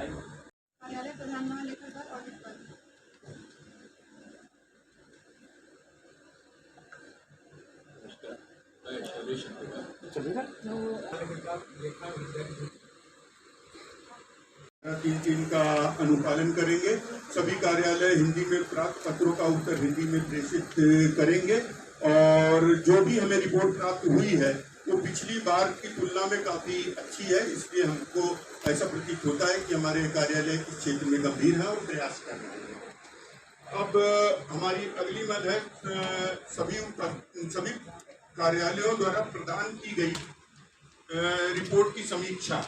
कार्यालय प्रधान महालेखाकार ऑडिट पर तीन का अनुपालन करेंगे। सभी कार्यालय हिंदी में प्राप्त पत्रों का उत्तर हिंदी में प्रेषित करेंगे और जो भी हमें रिपोर्ट प्राप्त हुई है वो पिछली बार की तुलना में काफी अच्छी है, इसलिए हमको ऐसा प्रतीत होता है कि हमारे कार्यालय इस क्षेत्र में गंभीर है और प्रयास कर रहे हैं। अब हमारी अगली मद है सभी कार्यालयों द्वारा प्रदान की गई रिपोर्ट की समीक्षा।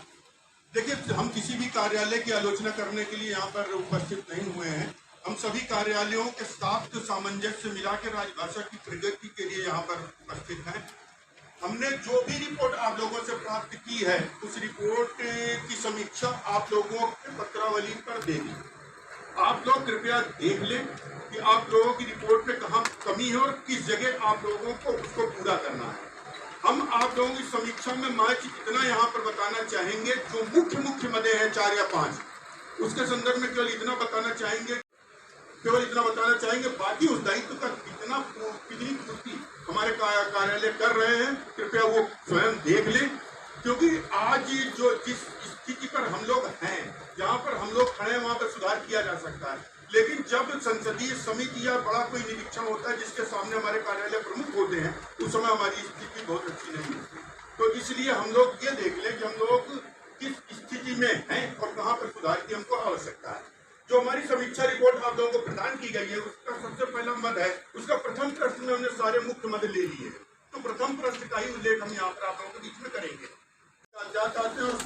देखिए, हम किसी भी कार्यालय की आलोचना करने के लिए यहाँ पर उपस्थित नहीं हुए हैं। हम सभी कार्यालयों के स्टाफ को सामंजस्य मिला के राजभाषा की प्रगति के लिए यहाँ पर उपस्थित हैं। हमने जो भी रिपोर्ट आप लोगों से प्राप्त की है उस रिपोर्ट की समीक्षा आप लोगों के पत्रावली पर दे दी। आप लोग कृपया देख लें कि आप लोगों की रिपोर्ट में कहाँ कमी है और किस जगह आप लोगों को उसको पूरा करना है। हम आप लोगों की समीक्षा में मैच इतना यहाँ पर बताना चाहेंगे, जो मुख्य मदे हैं 4 या 5, उसके संदर्भ में केवल इतना बताना चाहेंगे। बाकी उस दायित्व का कितनी पूर्ति हमारे कार्यालय कर रहे हैं, कृपया वो स्वयं देख लें। क्योंकि आज जो जिस स्थिति पर हम लोग हैं, जहाँ पर हम लोग खड़े हैं, वहाँ पर सुधार किया जा सकता है। लेकिन जब संसदीय समिति या बड़ा कोई निरीक्षण होता है जिसके सामने हमारे कार्यालय प्रमुख होते हैं, उस समय हमारी स्थिति बहुत अच्छी नहीं होती। तो इसलिए हम लोग ये देख लें कि हम लोग किस स्थिति में हैं और कहाँ पर सुधार की हमको आवश्यकता है। जो हमारी समीक्षा रिपोर्ट आप लोगों को प्रदान की गई है, उसका सबसे पहला मद है, उसका प्रथम प्रश्न में हमने सारे मुख्य मद ले लिए हैं। तो प्रथम प्रश्न का ही उल्लेख हम यहाँ पर आप लोगों के बीच में करेंगे। कागजात आते हैं और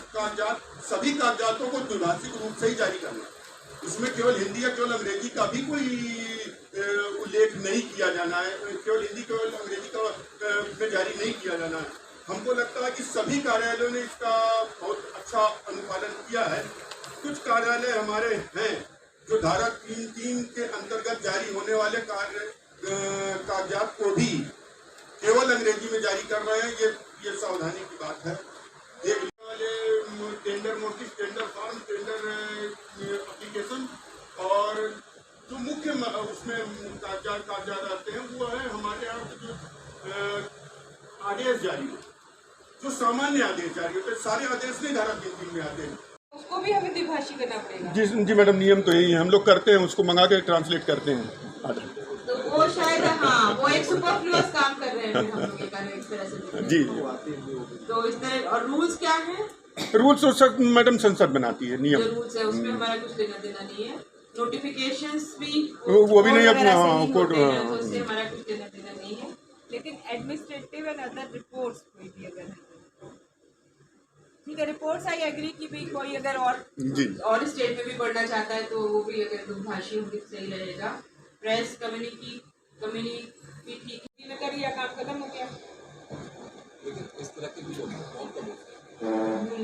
सभी कागजातों को द्विभाषिक रूप से ही जारी करना, उसमें केवल हिंदी या केवल अंग्रेजी का भी कोई उल्लेख नहीं किया जाना है। केवल हिंदी केवल अंग्रेजी का उसमें जारी नहीं किया जाना है। हमको लगता है कि सभी कार्यालयों ने इसका बहुत अच्छा अनुपालन किया है। कुछ कार्यालय हमारे हैं जो धारा 3(3) के अंतर्गत जारी होने वाले कागजात को भी केवल अंग्रेजी में जारी कर रहे हैं। ये सावधानी की बात है। देखने वाले tender notice, tender form, tender application और जो मुख्य उसमें कागजात आते हैं वो है हमारे यहाँ जो आदेश जारी हो, जो सामान्य आदेश जारी होते हैं। सारे आदेश नहीं धारा 3(3) में आते हैं, उसको भी हमें द्विभाषी करना पड़ेगा। जी मैडम, नियम तो यही है, हम लोग करते हैं, उसको मंगा के ट्रांसलेट करते हैं। तो वो शायद वो एक सुपरफ्लुअस काम कर रहे हैं हम लोग एक तरह से। जी। तो इस तरह और रूल्स क्या है? रूल्स तो मैडम संसद बनाती है, नियम रूल्स है, उसमें हमारा कुछ लेना देना नहीं है। नोटिफिकेशंस भी वो भी नहीं अपना कोर्ट, उससे हमारा कुछ लेना देना नहीं है। लेकिन एडमिनिस्ट्रेटिव एंड अदर रिपोर्ट्स कोई भी अगर ठीक है, रिपोर्ट्स आई एग्री कि भी कोई अगर और स्टेट में भी पढ़ना चाहता है तो वो भी अगर द्विभाषी होगी तो सही रहेगा। प्रेस कम्युनिटी ठीक में कर लिया, काम खत्म हो गया। लेकिन इस तरह के भी लोग बहुत कम होते हैं,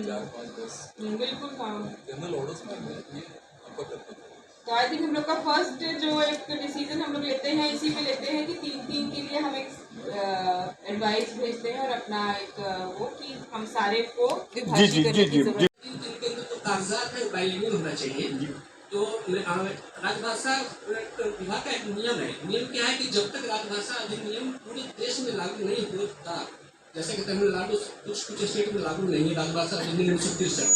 4, 5, 10 बिल्कुल काम जनरल ऑर्डर्स में ये आपका कर्तव्य है। तो आई थिंक हम लोग का फर्स्ट जो एक डिसीजन हम लोग लेते हैं इसी पे लेते हैं कि 3(3) के लिए हम एक एडवाइस भेजते हैं और अपना एक वो कि हम सारे को विभाजित करने की जरूरत है। 3(3) के जो कागजात है बाइलिंगुअल होना चाहिए। तो राजभाषा विभाग का एक नियम है। नियम क्या है कि जब तक राजभाषा अधिनियम पूरे देश में लागू नहीं होता, जैसे कि तमिलनाडु कुछ स्टेट में लागू नहीं है राजभाषा अधिनियम 1963,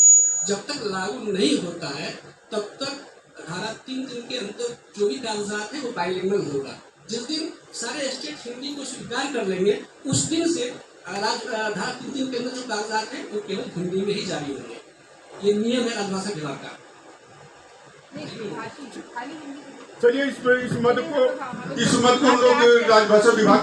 जब तक लागू नहीं होता है तब तक धारा 3(3) के अंतर जो भी कागजात है वो बाइलिंगुअल होगा। जिस दिन सारे स्टेट हिंदी को स्वीकार कर लेंगे उस दिन से धारा 3(3) के अंदर जो कागजात है वो केवल हिंदी में ही जारी होंगे। ये नियम है राजभाषा विभाग का। चलिए इस मत को हम लोग राजभाषा विभाग